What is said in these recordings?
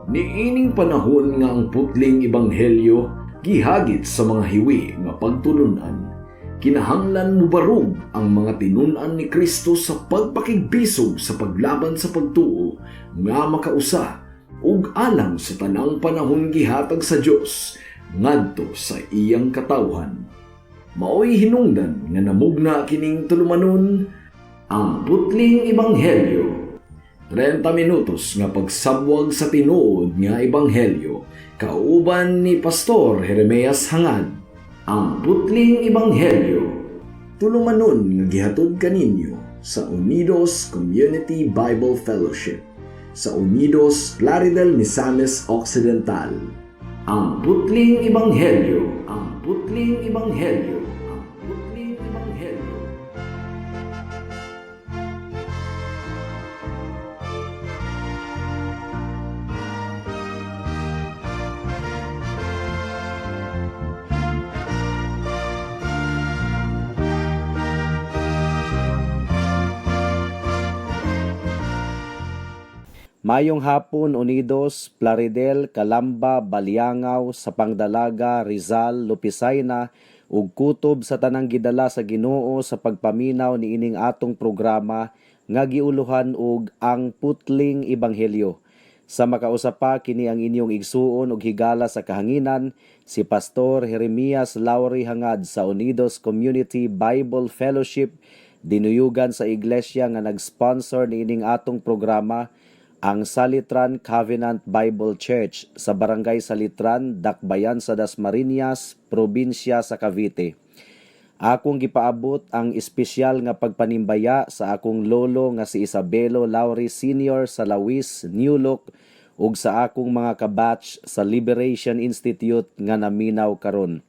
Niining panahon nga ang putling ebanghelyo gihagit sa mga hiwi nga pagtulunan. Kinahanglan mubarog ang mga tinunan ni Kristo sa pagpakigbisog sa paglaban sa pagtuo nga makausa ug alang sa tanang panahon gihatag sa Dios ngadto sa iyang katawhan. Maoy hinungdan nga namugna kining tulumanon ang putling ebanghelyo. 30 minutos nga pagsabwag sa tinuod nga ebanghelyo kauban ni Pastor Jeremias Hangad. Ang putling ebanghelyo tulumanon nga gihatod kaninyo sa Unidos Community Bible Fellowship sa Unidos Plaridel, Misamis Occidental. Ang putling ebanghelyo, ang putling ebanghelyo, ang putling ebanghelyo. Mayong hapon, Unidos, Plaridel, Calamba, Baliangaw, Sapangdalaga, Rizal, Lupisayna, ug kutob sa tanang gidala sa Ginoo sa pagpaminaw ni ining atong programa nga giuluhan og ang putling ebanghelyo. Sa makausapa kini ang inyong igsuon ug higala sa kahanginan si Pastor Jeremias Lowry Hangad sa Unidos Community Bible Fellowship dinuyugan sa iglesia nga nag-sponsor ni ining atong programa, ang Salitran Covenant Bible Church sa Barangay Salitran, Dakbayan sa Dasmariñas, Probinsya sa Cavite. Akong gipaabot ang espesyal nga pagpanimbaya sa akong lolo nga si Isabelo Lowry Sr. sa Lawis, New Look ug sa akong mga kabatch sa Liberation Institute nga naminaw karon.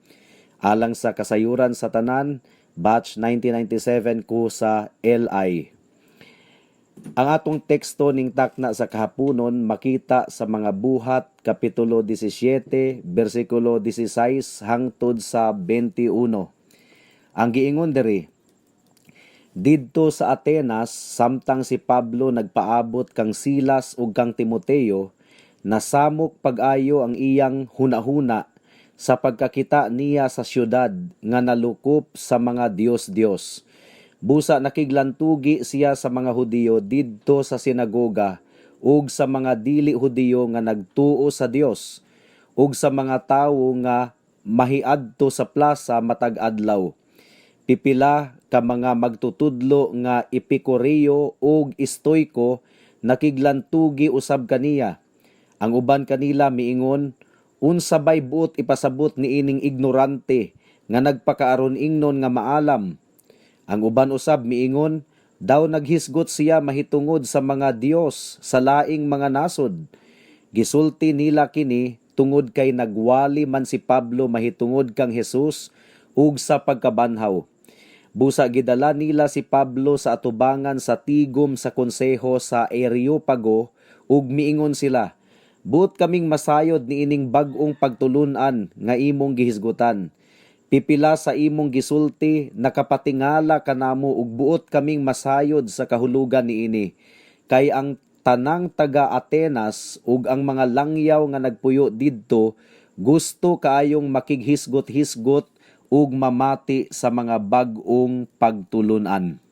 Alang sa kasayuran sa tanan, batch 1997 ko sa LI. Ang atong teksto ning takna sa kahaponon makita sa mga buhat kapitulo 17 bersikulo 16 hangtod sa 21. Ang giingon diri: didto sa Atenas samtang si Pablo nagpaabot kang Silas ug kang Timoteo, nasamok pag-ayo ang iyang hunahuna sa pagkakita niya sa syudad nga nalukop sa mga Dios-Dios. Busa nakiglantugi siya sa mga Hudiyo didto sa sinagoga ug sa mga dili Hudiyo nga nagtuo sa Dios ug sa mga tawo nga mahiadto sa plaza matag adlaw. Pipila ka mga magtutudlo nga Epikureyo ug Stoiko nakiglantugi usab kaniya. Ang uban kanila miingon, unsa bay buot ipasabot ni ining ignorante nga nagpakaaron ingnon nga maalam. Ang uban usab miingon, daw naghisgot siya mahitungod sa mga Dios sa laing mga nasod. Gisulti nila kini tungod kay nagwali man si Pablo mahitungod kang Jesus ug sa pagkabanhaw. Busa gidala nila si Pablo sa atubangan sa tigom sa konseho sa Areopago ug miingon sila, buot kaming masayod ni ining bag-ong pagtulunan nga imong gihisgutan. Pipila sa imong gisulti nakapatingala kanamo ug buot kaming masayod sa kahulugan niini. Kay ang tanang taga Atenas ug ang mga langyaw nga nagpuyo didto gusto kaayong makighisgot-hisgot ug mamati sa mga bag-ong pagtulunan.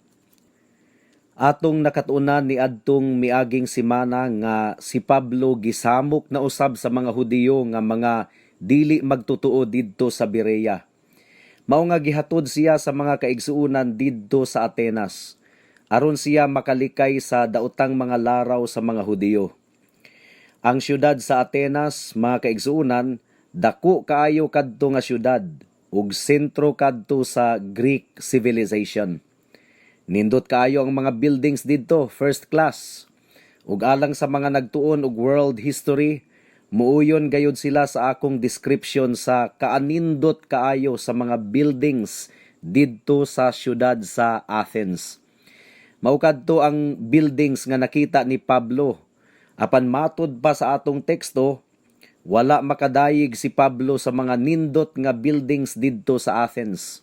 Atong nakatunan ni adtong miaging semana nga si Pablo gisamok na usab sa mga Hudiyo nga mga dili magtutuo didto sa Berea. Mao nga gihatod siya sa mga kaigsuunan didto sa Atenas, aron siya makalikay sa daotang mga laraw sa mga Hudiyo. Ang syudad sa Atenas, mga kaigsuunan, dako kaayo kadto nga syudad ug sentro kadto sa Greek civilization. Nindot kaayo ang mga buildings didto, first class. Ug alang sa mga nagtuon og world history, muuyon gayud sila sa akong description sa kaanindot kaayo sa mga buildings didto sa syudad sa Athens. Maukadto ang buildings nga nakita ni Pablo. Apan matod pa sa atong teksto, wala makadayig si Pablo sa mga nindot nga buildings didto sa Athens.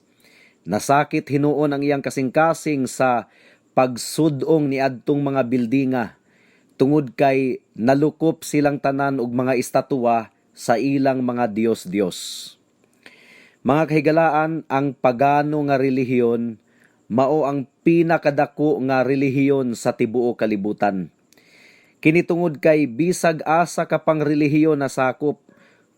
Nasakit hinuon ang iyang kasing-kasing sa pagsudong ni adtong mga bildinga. tungod kay nalukop silang tanan og mga estatwa sa ilang mga Dios-Dios. Mga kahigalaan, ang pagano nga relihiyon mao ang pinakadako nga relihiyon sa tibuok kalibutan. Kini tungod kay bisag asa ka pang relihiyon na sakop,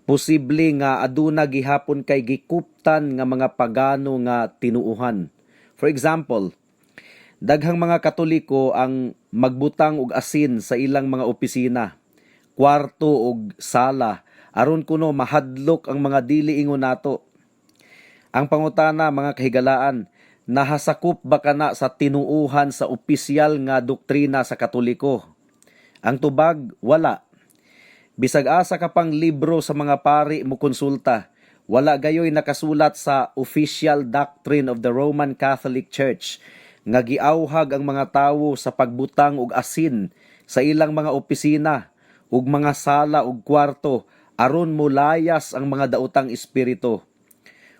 posible nga aduna gihapon kay gikuptan nga mga pagano nga tinuuhan. For example, daghang mga Katoliko ang magbutang og asin sa ilang mga opisina, kwarto ug sala aron kuno mahadlok ang mga dili ingon nato. Ang pangutana, mga kahigalaan, nahasakop ba kana sa tinuuhan sa opisyal nga doktrina sa Katoliko? Ang tubag, wala. Bisag asa ka pang libro sa mga pari mo konsulta, wala gayoy nakasulat sa official doctrine of the Roman Catholic Church nga giawhag ang mga tawo sa pagbutang og asin sa ilang mga opisina ug mga sala ug kwarto aron molayas ang mga daotang espiritu.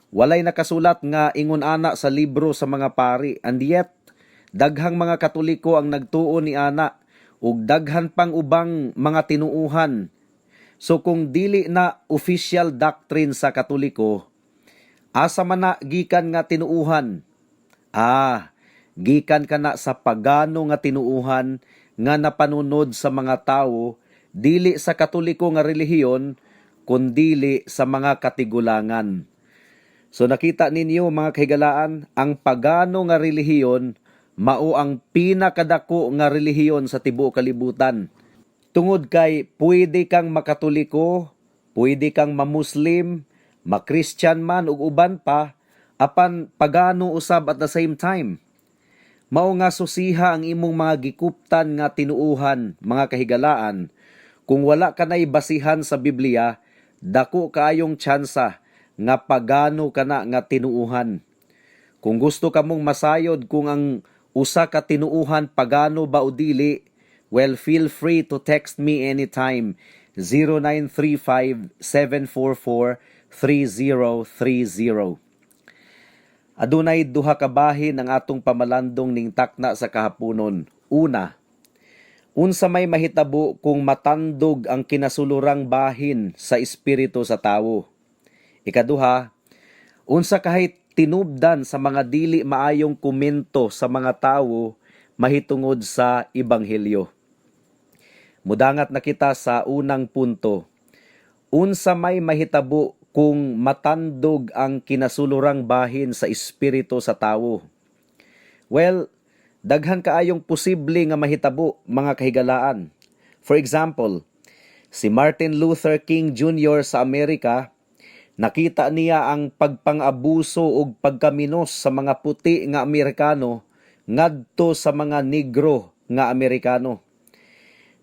Walay nakasulat nga ingon ana sa libro sa mga pari, and yet daghang mga Katoliko ang nagtuo ni ana ug daghan pang ubang mga tinuuhan. So kung dili na official doctrine sa Katoliko, asa man na gikan nga tinuuhan? Gikan kana sa pagano nga tinuuhan nga napanunod sa mga tawo, dili sa Katoliko nga relihiyon, kundili sa mga katigulangan. So nakita ninyo, mga kahigalaan, ang pagano nga relihiyon mao ang pinakadako nga relihiyon sa tibuok kalibutan. Tungod kay pwede kang makatoliko, pwede kang mamuslim, makristiyan man ug uban pa, apan pagano usab at the same time. Mao nga susiha ang imong mga gikuptan nga tinuuhan, mga kahigalaan. Kung wala ka na'y basihan sa Biblia, dako kaayong tsansa nga pagano kana nga tinuuhan. Kung gusto ka mong masayod kung ang usa ka tinuuhan pagano ba o dili, well, feel free to text me anytime, 0935-744-3030. Adunay duha ka bahin ang atong pamalandong ning takna sa kahaponon. Una, unsa may mahitabo kung matandog ang kinasulurang bahin sa espiritu sa tawo. Ikaduha, unsa kahit tinubdan sa mga dili maayong komento sa mga tawo mahitungod sa ebanghelyo. Mudangat na kita sa unang punto. Unsa may mahitabo kung matandog ang kinasulurang bahin sa espiritu sa tawo? Well, daghan kaayong posible nga mahitabo, mga kahigalaan. For example, si Martin Luther King Jr. sa Amerika, nakita niya ang pagpang-abuso ug pagkaminos sa mga puti nga Amerikano ngadto sa mga negro nga Amerikano.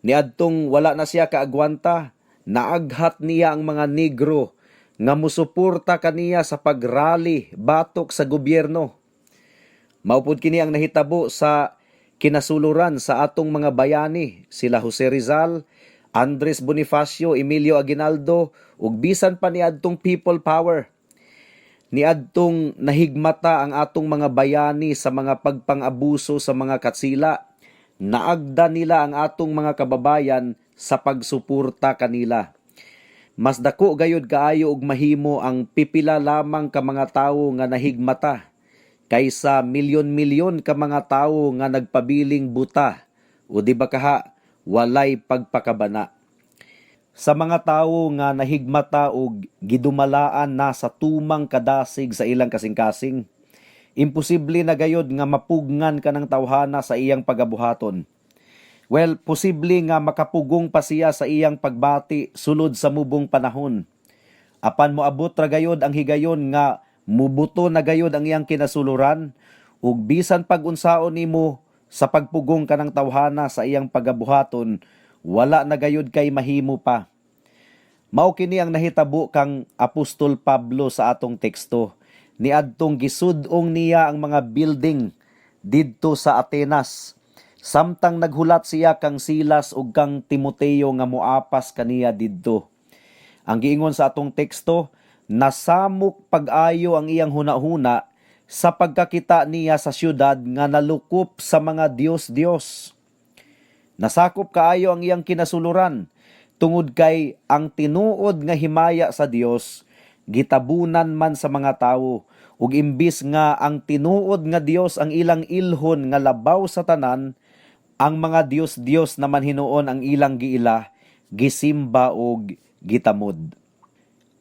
Niadtong wala na siya kaagwanta, naaghat niya ang mga negro nga musuporta kaniya sa pagrally batok sa gobyerno. Maupod kini ang nahitabo sa kinasuluran sa atong mga bayani, sila Jose Rizal, Andres Bonifacio, Emilio Aguinaldo, ug bisan pa niadtong people power. Niadtong nahigmata ang atong mga bayani sa mga pagpang-abuso sa mga katsila. Naagda nila ang atong mga kababayan sa pagsuporta kanila. Mas dako gayud kaayo og mahimo ang pipila lamang ka mga tawo nga nahigmata kaysa milyon-milyon ka mga tawo nga nagpabiling buta o di ba kaha walay pagpakabana. Sa mga tawo nga nahigmata og gidumalaan na sa tumang kadasig sa ilang kasing-kasing, imposible na gayod nga mapugngan ka ng tawhana sa iyang pagabuhaton. Well, posible nga makapugong pa siya sa iyang pagbati sulod sa mubong panahon. Apan moabot ra gayod ang higayon nga mubuto na gayod ang iyang kinasuluran ug bisan pag-unsaon nimo sa pagpugong kanang tawhana sa iyang pagabuhaton, wala na gayud kay mahimo pa. Mao kini ang nahitabo kang Apostol Pablo sa atong teksto. Niadtong gisud-ong niya ang mga building didto sa Atenas. Samtang naghulat siya kang Silas ug kang Timoteo nga moapas kaniya didto. Ang giingon sa atong teksto, nasamok pag-ayo ang iyang hunahuna sa pagkakita niya sa syudad nga nalukop sa mga Diyos-Diyos. Nasakop kaayo ang iyang kinasuluran, tungod kay ang tinuod nga himaya sa Dios gitabunan man sa mga tawo, ug imbis nga ang tinuod nga Dios ang ilang ilhon nga labaw sa tanan, ang mga Dios naman hinuon ang ilang giila, gisimba og gitamod.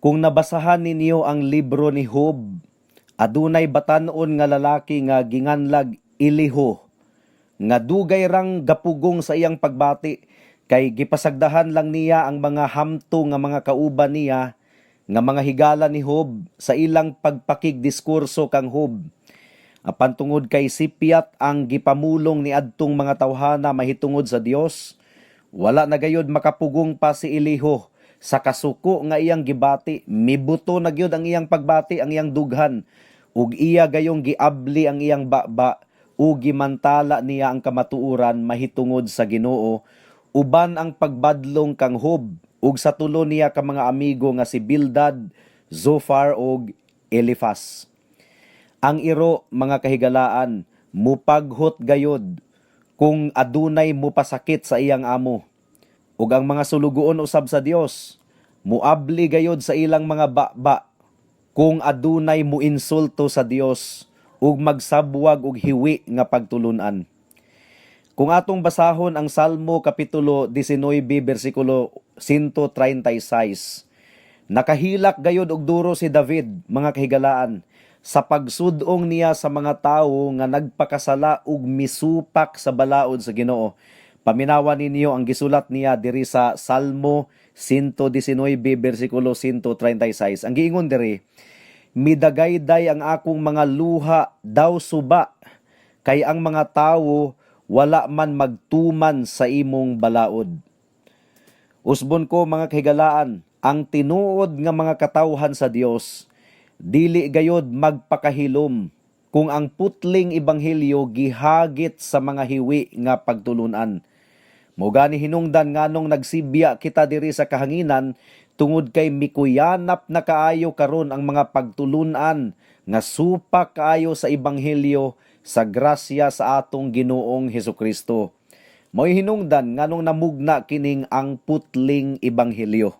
Kung nabasahan ninyo ang libro ni Job, adunay batan-on nga lalaki nga ginganlag Eliho, nga dugay rang gapugong sa iyang pagbati, kay gipasagdahan lang niya ang mga hamto nga mga kauban niya, nga mga higala ni Job sa ilang pagpakigdiskurso kang Job. Apan tungod kay sipyat ang gipamulong ni adtong mga tawhana mahitungod sa Dios, wala na gayud makapugong pa si Eliho sa kasuko nga iyang gibati. Mibuto na gyud ang iyang pagbati, ang iyang dughan, ug iya gayong giabli ang iyang baba, ug gimantala niya ang kamatuoran mahitungod sa Ginoo, uban ang pagbadlong kang Job, ug sa tulo niya ka mga amigo nga si Bildad, Zophar ug Eliphaz. Ang iro, mga kahigalaan, mupaghot gayod kung adunay mupasakit sa iyang amo. Ug ang mga sulugoon usab sa Dios, muabli gayod sa ilang mga baba kung adunay muinsulto sa Dios ug magsabwag og hiwi nga pagtulunan. Kung atong basahon ang Salmo kapitulo 19 bersikulo 136, nakahilak gayod og duro si David, mga kahigalaan, sa pagsudong niya sa mga tawo nga nagpakasala ug misupak sa balaod sa Ginoo. Paminawan ninyo ang gisulat niya diri sa Salmo 119 bersikulo 136. Ang giingon diri, midagayday ang akong mga luha daw suba, kay ang mga tawo wala man magtuman sa imong balaod. Usbon ko, mga kahigalaan, ang tinuod nga mga katawhan sa Dios dili gayod magpakahilom kung ang putling ebanghelyo gihagit sa mga hiwi nga pagtulunan. Mao gani hinungdan nganong nagsibya kita diri sa kahanginan, tungod kay mikuyanap na kaayo karon ang mga pagtulunan nga supak kaayo sa ebanghelyo sa grasya sa atong Ginoong Hesukristo. Mo'y hinungdan nganong namugna kining ang putling ebanghelyo.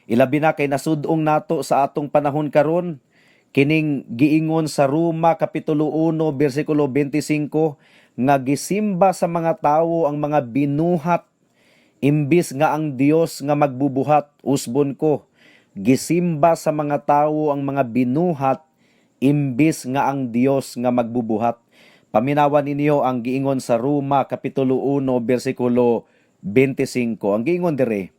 Ilabi na kay nasudong nato sa atong panahon karon, kining giingon sa Roma kapitulo 1 bersikulo 25, nga gisimba sa mga tawo ang mga binuhat imbis nga ang Dios nga magbubuhat. Usbon ko, gisimba sa mga tawo ang mga binuhat imbis nga ang Dios nga magbubuhat. Paminawan ninyo ang giingon sa Roma kapitulo 1 bersikulo 25. Ang giingon dire,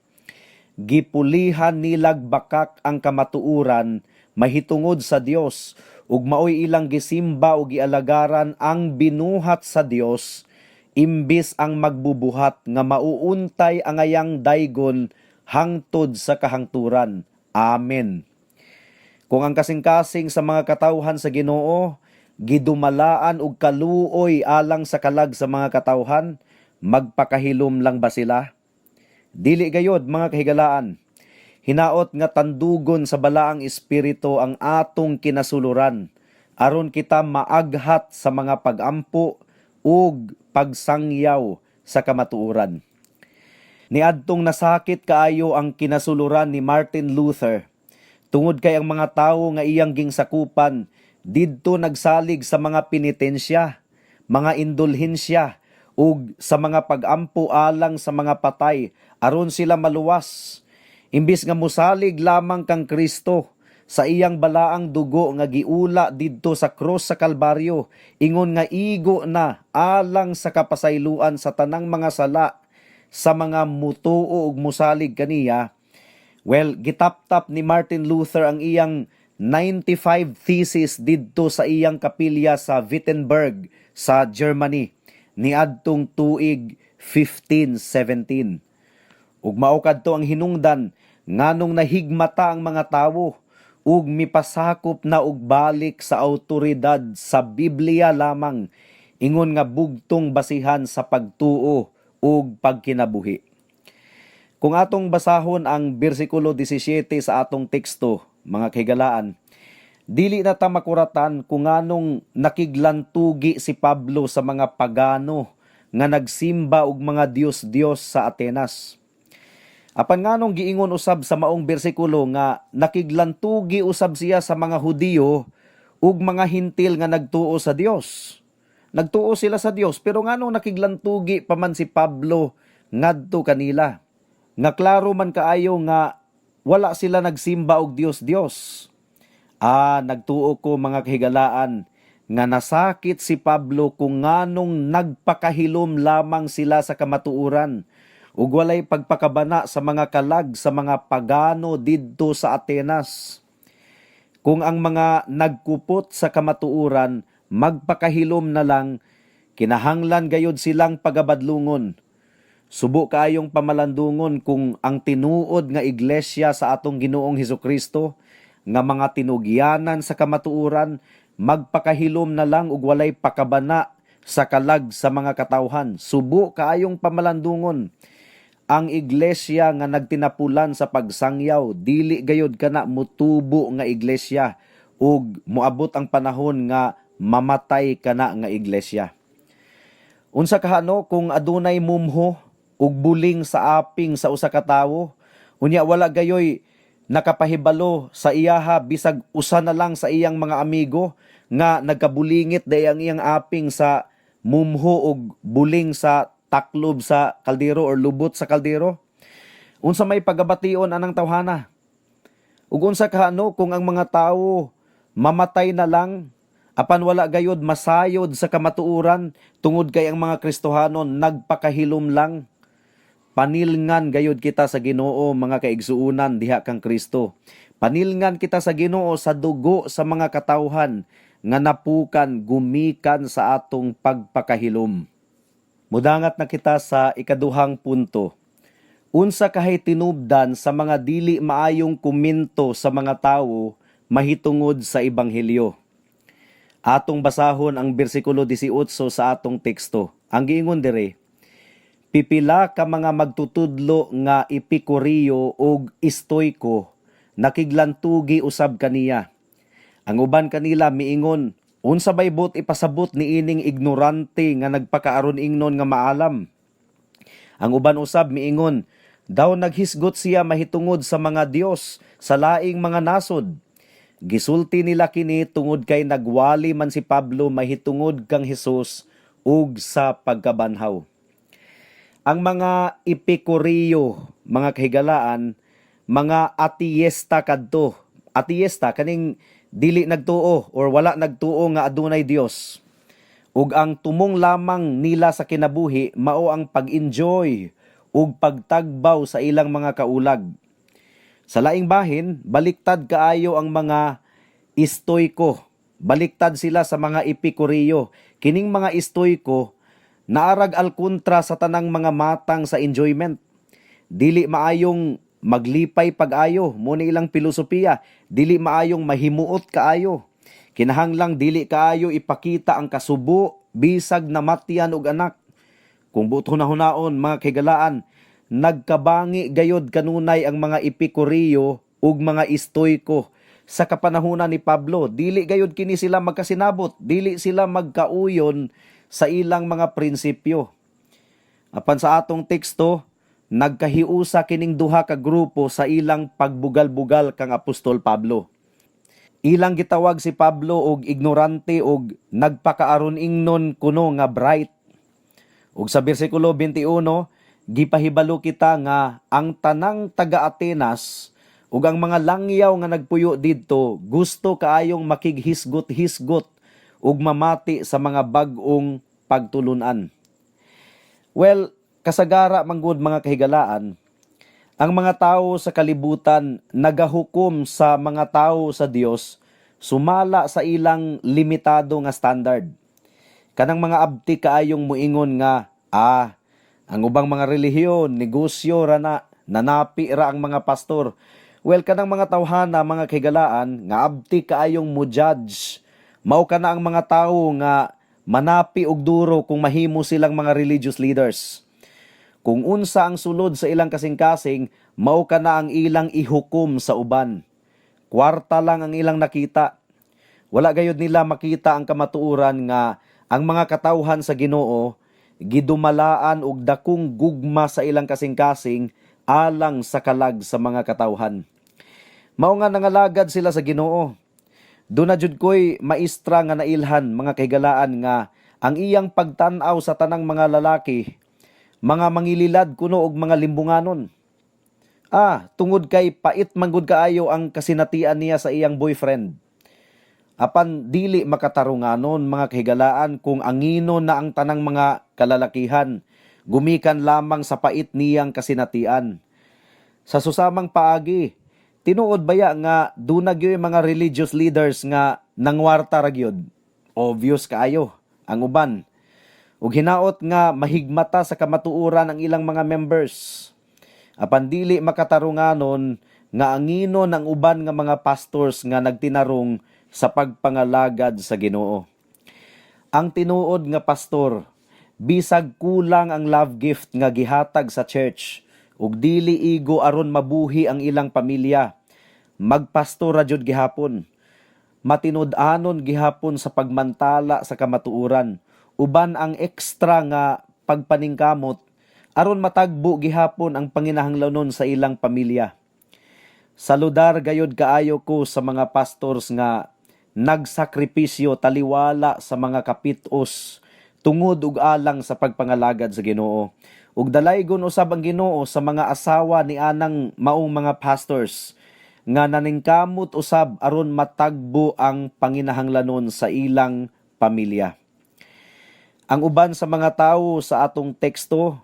gipulihan nilag bakak ang kamatuuran mahitungod sa Dios, ug maoy ilang gisimba ug gialagaran ang binuhat sa Dios imbis ang magbubuhat nga mauuntay ang ayang daygon hangtod sa kahangturan. Amen. Kung ang kasing-kasing sa mga katawhan sa Ginoo gidumalaan og kaluoy alang sa kalag sa mga katawhan, magpakahilom lang ba sila? Dili gayod, mga kahigalaan. Hinaot nga tandugon sa balaang espiritu ang atong kinasuluran, aron kita maaghat sa mga pagampo ug pagsangyaw sa kamatuoran. Niadtong nasakit kaayo ang kinasuluran ni Martin Luther, tungod kay ang mga tawo nga iyang gingsakupan didto nagsalig sa mga penitensya, mga indulhensya, ug sa mga pagampo alang sa mga patay, aron sila maluwas. Imbis nga musalig lamang kang Kristo sa iyang balaang dugo nga giula didto sa cross sa Kalbaryo, ingon nga igo na alang sa kapasayloan sa tanang mga sala sa mga mutuo ug musalig kaniya. Well, gitaptap ni Martin Luther ang iyang 95 thesis didto sa iyang kapilya sa Wittenberg sa Germany niadtong tuig 1517. Ug mao kadto ang hinungdan nganong nahigmata ang mga tawo ug mipasakop na og balik sa awtoridad sa Biblia lamang, ingon nga bugtong basihan sa pagtuo ug pagkinabuhi. Kung atong basahon ang bersikulo 17 sa atong teksto, mga kahigalaan, dili na ta makuratan kung anong nakiglantugi si Pablo sa mga pagano nga nagsimba og mga Dios sa Atenas. Apan nganong giingon usab sa maong bersikulo nga nakiglantugi usab siya sa mga Hudiyo ug mga Hintil nga nagtuo sa Dios. Nagtuo sila sa Dios pero nganong nakiglantugi pa man si Pablo ngadto kanila. Nga klaro man kaayo nga wala sila nagsimba og Dios. Nagtuo ko mga kahigalaan nga nasakit si Pablo kung nganong nagpakahilom lamang sila sa kamatuuran ug walay pagpakabana sa mga kalag sa mga pagano didto sa Atenas. Kung ang mga nagkupot sa kamatuuran magpakahilom na lang, kinahanglan gayud silang pagabadlungon. Subo kaayong pamalandungon kung ang tinuod nga iglesia sa atong Ginoong Hesukristo nga mga tinugyanan sa kamatuuran magpakahilom na lang ug walay pakabana sa kalag sa mga katawhan. Subo kaayong pamalandungon. Ang iglesia nga nagtinapulan sa pagsangyaw, dili gayud kana mutubo nga iglesia ug moabot ang panahon nga mamatay kana nga iglesia. Unsa kahano kung adunay mumho ug buling sa aping sa usa ka tawo, unya wala gayoy nakapahibalo sa iyaha bisag usa na lang sa iyang mga amigo nga nagkabulingit day ang iyang aping sa mumho ug buling sa taklob sa kaldero or lubot sa kaldero. Unsa may pagabation anang tawhana? Ug unsa kahano kung ang mga tawo mamatay na lang apan wala gayud masayod sa kamatuuran tungod kay ang mga Kristohanon nagpakahilom lang. Panilngan gayud kita sa Ginoo mga kaigsuunan diha kang Kristo. Panilngan kita sa Ginoo sa dugo sa mga katawhan nga napukan gumikan sa atong pagpakahilom. Mudangat na kita sa ikaduhang punto. Unsa kahay tinubdan sa mga dili maayong komento sa mga tawo mahitungod sa ebanghelyo. Atong basahon ang bersikulo 18 sa atong teksto. Ang giingon dire, pipila ka mga magtutudlo nga Epikureyo ug Stoiko nakiglantugi usab kaniya. Ang uban kanila miingon, unsa bay bot ipasabot ni ining ignorante nga nagpakaaron ingnon nga maalam. Ang uban usab miingon, daw naghisgot siya mahitungod sa mga Dios sa laing mga nasod. Gisulti nila kini tungod kay nagwali man si Pablo mahitungod kang Hesus ug sa pagkabanhaw. Ang mga Epikureyo, mga kahigalaan, mga atiyesta kadto. Atiyesta kaning dili nagtuo or wala nagtuo nga adunay Dios. Ug ang tumong lamang nila sa kinabuhi mao ang pag-enjoy ug pagtagbaw sa ilang mga kaulag. Sa laing bahin, baliktad kaayo ang mga Stoiko. Baliktad sila sa mga Epikureyo. Kining mga Stoiko naarag al kontra sa tanang mga matang sa enjoyment. Dili maayong maglipay pag-ayo, muna ilang filosofiya, dili maayong mahimuot kaayo. Kinahanglang dili kaayo ipakita ang kasubo, bisag namatyan og anak. Kung buto na hunaon, mga kahigalaan, nagkabangi gayod kanunay ang mga Epikureyo ug mga Stoiko sa kapanahunan ni Pablo. Dili gayod kini sila magkasinabot, dili sila magkauyon sa ilang mga prinsipyo. Apan sa atong teksto, nagkahiusa kining duha ka grupo sa ilang pagbugal-bugal kang Apostol Pablo. Ilang gitawag si Pablo og ignorante og nagpakaaron ingnon kuno nga bright. Ug sa bersikulo 21, gipahibalo kita nga ang tanang taga-Atenas ug ang mga langyaw nga nagpuyo didto gusto kaayong makighisgot-hisgot ug mamati sa mga bag-ong pagtulunan. Well, kasagara manggod mga kahigalaan, ang mga tao sa kalibutan nagahukom sa mga tao sa Dios sumala sa ilang limitado nga standard. Kanang mga abti kaayong muingon nga, ang ubang mga relihiyon, negosyo ra na, nanapi ra ang mga pastor. Well, kanang mga tawhana, mga kahigalaan, nga abti kaayong mo-judge. Mao kana ang mga tao nga manapi og duro kung mahimo silang mga religious leaders. Kung unsa ang sulod sa ilang kasing-kasing, mao kana ang ilang ihukom sa uban. Kwarta lang ang ilang nakita. Wala gayud nila makita ang kamatuoran nga ang mga katawhan sa Ginoo gidumalaan og dakong gugma sa ilang kasing-kasing alang sa kalag sa mga katawhan. Mao nga nangalagad sila sa Ginoo. Doon na jud ko'y maistra nga nailhan mga kahigalaan nga ang iyang pagtan-aw sa tanang mga lalaki, mga mangililad kuno og mga limbunganon. Tungod kay pait manggod kaayo ang kasinatian niya sa iyang boyfriend. Apan dili makatarunganon mga kahigalaan kung angino na ang tanang mga kalalakihan, gumikan lamang sa pait niyang kasinatian. Sa susamang paagi, tinuod baya nga dunag yung mga religious leaders nga nangwarta ra gyud. Obvious kaayo ang uban. Ug hinaot nga mahigmata sa kamatuoran ang ilang mga members. Apan dili makatarunganon nga angino ng uban nga mga pastors nga nagtinarong sa pagpangalagad sa Ginoo. Ang tinuod nga pastor, bisag kulang ang love gift nga gihatag sa church ug dili igo aron mabuhi ang ilang pamilya, magpastor ra jud gihapon. Matinud-anon gihapon sa pagmantala sa kamatuoran, uban ang ekstra nga pagpaningkamot aron matagbo gihapon ang panginahanglanon sa ilang pamilya. Saludar gayud kaayo ko sa mga pastors nga nagsakripisyo taliwala sa mga kapitos tungod ug alang sa pagpangalagad sa Ginoo. Ug dalaygon usab ang Ginoo sa mga asawa ni anang maong mga pastors nga naningkamot usab aron matagbo ang panginahanglanon sa ilang pamilya. Ang uban sa mga tawo sa atong teksto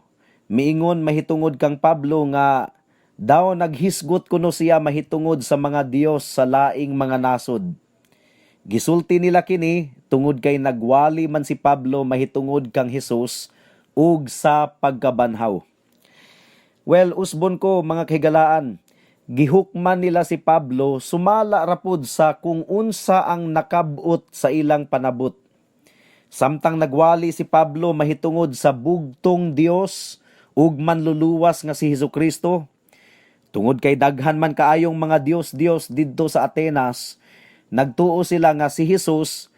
miingon mahitungod kang Pablo nga daw naghisgot kuno siya mahitungod sa mga Dios sa laing mga nasod. Gisulti nila kini tungod kay nagwali man si Pablo mahitungod kang Hesus ug sa pagkabanhaw. Well, usbon ko mga kahigalaan, gihukman nila si Pablo sumala rapod sa kung unsa ang nakabut sa ilang panabot. Samtang nagwali si Pablo mahitungod sa bugtong Dios ug manluluwas nga si Hesukristo, tungod kay daghan man kaayong mga Dios didto sa Atenas, nagtuo sila nga si Hesus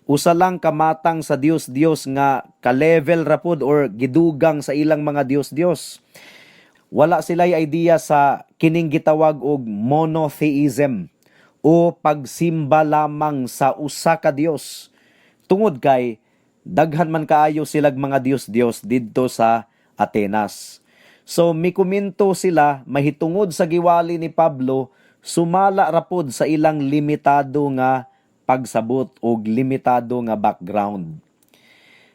usa lang kamatang sa Dios nga ka-level rapod or gidugang sa ilang mga Dios. Wala sila'y idea sa kining gitawag og monotheism o pagsimba lamang sa usa ka Dios. Tungod kay daghan man kaayo silag mga Dios didto sa Atenas. So mikuminto sila mahitungod sa giwali ni Pablo, sumala rapod sa ilang limitado nga pagsabot o limitado nga background.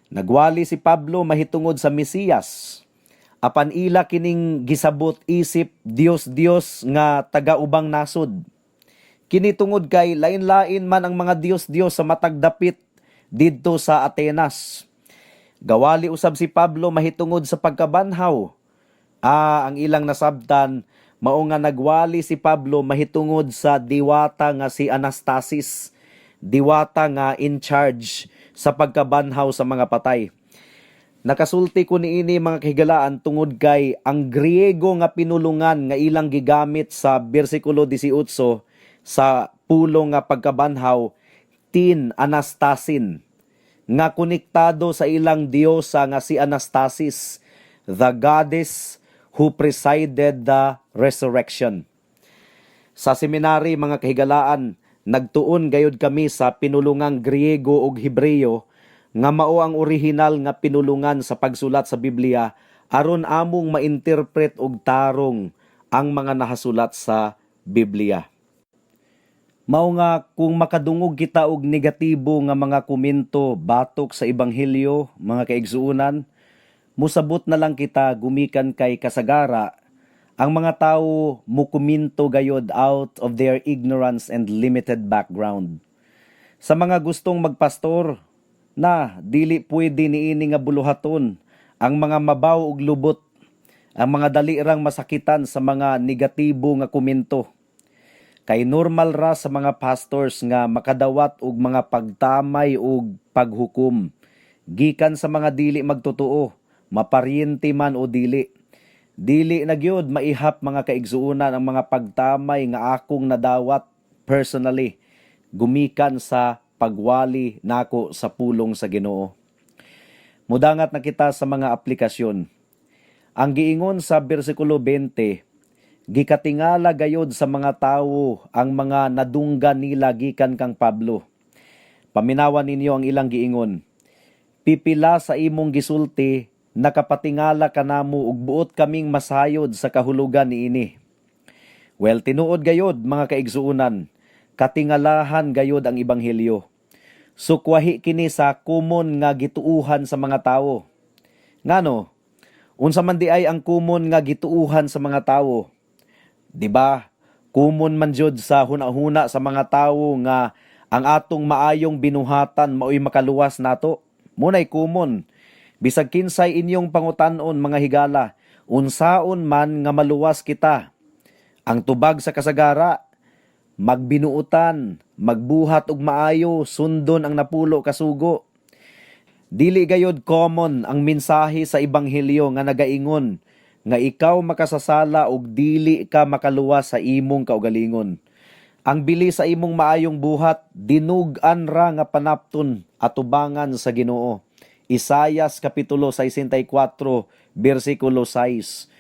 Nagwali si Pablo mahitungod sa Mesiyas. Apan ila kining gisabot isip Dios nga taga-ubang nasod. Kini tungod kay lain-lain man ang mga Dios sa matagdapit didto sa Atenas. Gawali usab si Pablo mahitungod sa pagkabanhaw. Ang ilang nasabtan, mao nga nagwali si Pablo mahitungod sa diwata nga si Anastasis, diwata nga in charge sa pagkabanhaw sa mga patay. Nakasulti ko niini mga kahigalaan tungod kay ang Griego nga pinulungan nga ilang gigamit sa bersikulo 18 sa pulong nga pagkabanhaw, tin Anastasin, nga konektado sa ilang diyosa nga si Anastasis, the goddess who presided the resurrection. Sa seminary mga kahigalaan, nagtuon gayud kami sa pinulungang Griego ug Hebreyo nga mao ang orihinal nga pinulungan sa pagsulat sa Biblia aron among mainterpret og tarong ang mga nahasulat sa Biblia. Mao nga kung makadungog kita og negatibo nga mga komento batok sa ebanghelyo, mga kaigsuunan, musabot na lang kita gumikan kay kasagara ang mga tawo mukuminto gayod out of their ignorance and limited background. Sa mga gustong magpastor, dili pwede niini nga buluhaton ang mga mabaw ug lubot, ang mga dalirang masakitan sa mga negatibo nga komento. Kay normal ra sa mga pastors nga makadawat og mga pagtamay ug paghukom gikan sa mga dili magtotoo, maparyente man o dili. Dili na gyud maihap mga kaigsuunan ang mga pagtamay nga akong nadawat personally gumikan sa pagwali nako sa pulong sa Ginoo. Mudangat na kita sa mga aplikasyon. Ang giingon sa bersikulo 20, gikatingala gayod sa mga tawo ang mga nadunggan nila gikan kang Pablo. Paminawan ninyo ang ilang giingon. Pipila sa imong gisulti, nakapatingala kanamo ug buot kaming masayod sa kahulugan niini. Well, tinuod gayod mga kaigsuunan, katingalahan gayod ang ebanghelyo. Sukwahi kini sa kumon nga gituuhan sa mga tawo. Ngano? Unsa man di ay ang kumon nga gituuhan sa mga tawo? Diba? Kumon man jud sa hunahuna sa mga tawo nga ang atong maayong binuhatan maoy makaluwas nato. Munay kumon. Bisag kinsay inyong pangutan-on mga higala, unsaon man nga maluwas kita. Ang tubag sa kasagara, magbinuutan, magbuhat og maayo, sundon ang napulo kasugo. Dili gayod common ang mensahe sa ebanghelyo nga nagaingon nga ikaw makasasala og dili ka makaluwas sa imong kaugalingon. Ang bili sa imong maayong buhat dinug-an ra nga panapton atubangan sa Ginoo. Isayas kapitulo 64 bersikulo 6.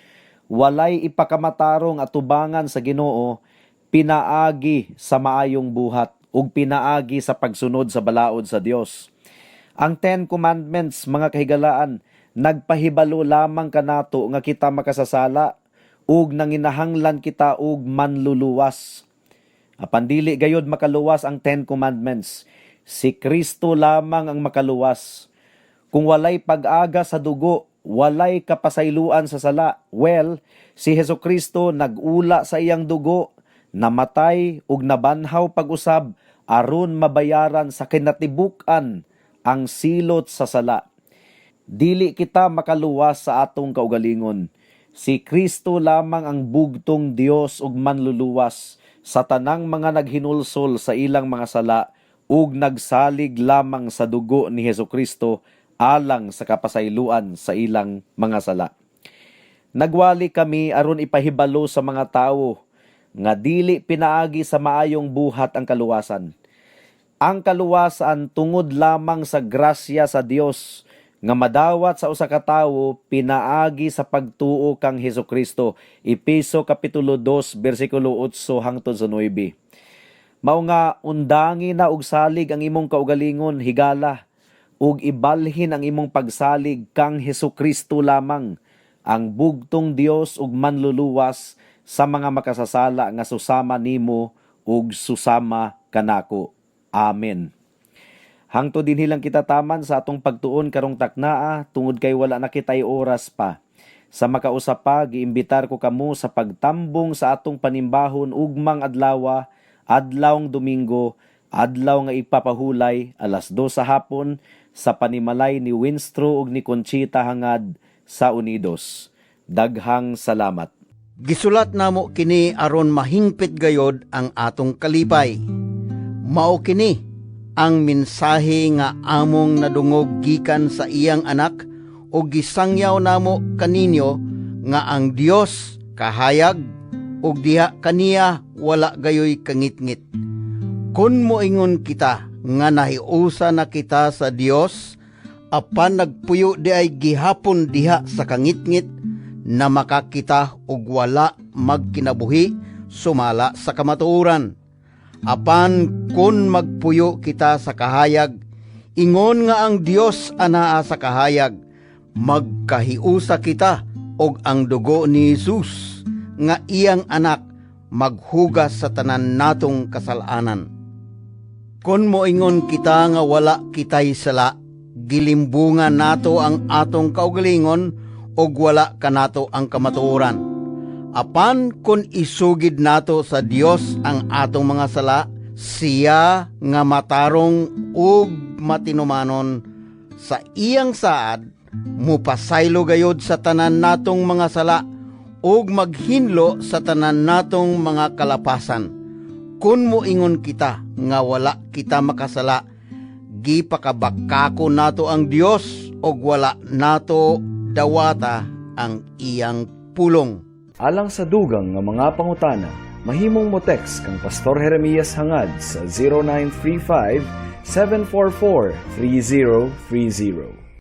Walay ipakamatarong atubangan sa Ginoo, pinaagi sa maayong buhat ug pinaagi sa pagsunod sa balaod sa Dios. Ang 10 Commandments, mga kahigalaan, nagpahibalo lamang kanato nga kita makasasala ug nanginahanglan kita og manluluwas. Apan dili gayod makaluwas ang 10 Commandments. Si Kristo lamang ang makaluwas. Kung walay pag-aga sa dugo, walay kapasayloan sa sala. Well, si Hesukristo nag-ula sa iyang dugo, namatay ug nabanhaw pag-usab aron mabayaran sa kinatibuk-an ang silot sa sala. Dili kita makaluwas sa atong kaugalingon. Si Kristo lamang ang bugtong Dios ug manluluwas sa tanang mga naghinulsol sa ilang mga sala ug nagsalig lamang sa dugo ni Hesukristo alang sa kapasayloan sa ilang mga sala. Nagwali kami aron ipahibalo sa mga tawo nga dili pinaagi sa maayong buhat ang kaluwasan. Ang kaluwasan tungod lamang sa grasya sa Dios nga madawat sa usa ka tawo pinaagi sa pagtuo kang Hesukristo. Efeso kapitulo 2 bersikulo 8 hangtod sa 9. Mao nga undangi na og salig ang imong kaugalingon higala ug ibalhin ang imong pagsalig kang Hesukristo lamang, ang bugtong Dios ug manluluwas sa mga makasasala nga susama nimo ug susama kanako. Amen. Hangtod din hilang kita taman sa atong pagtuon karong taknaa tungod kay wala na kitay oras pa. Sa makausap pa, giimbitar ko kamo sa pagtambong sa atong panimbahon ugmang adlaw, adlawng Domingo, adlaw nga ipapahulay alas 2 sa hapon sa panimalay ni Winstro ug ni Conchita hangad sa Unidos. Daghang salamat. Gisulat namo kini aron mahingpit gayod ang atong kalipay. Mao kini ang mensahe nga among nadungog gikan sa iyang anak o gisangyaw namo kaninyo nga ang Dios kahayag ug diha kaniya wala gayoy kangitngit. Kun moingon kita nga nahiusa na kita sa Dios apan nagpuyo di ay gihapon diha sa kangitngit na makakita og wala magkinabuhi sumala sa kamatuoran. Apan kun magpuyo kita sa kahayag, ingon nga ang Dios anaa sa kahayag, magkahiusa kita og ang dugo ni Jesus nga iyang anak maghugas sa tanan natong kasalanan. Kun moingon kita nga wala kitay sala, gilimbungan nato ang atong kaugalingon og wala kanato ang kamatuoran. Apan kun isugid nato sa Dios ang atong mga sala, siya nga matarong ug matinumanon sa iyang saad, mupasaylo gayod sa tanan natong mga sala ug maghinlo sa tanan natong mga kalapasan. Kun moingon kita nga wala kita makasala, gipakabakako nato ang Dios ug wala nato dawata ang iyang pulong. Alang sa dugang nga mga pangutana, mahimong mo text kang Pastor Jeremias hangad sa 0935 744 3030.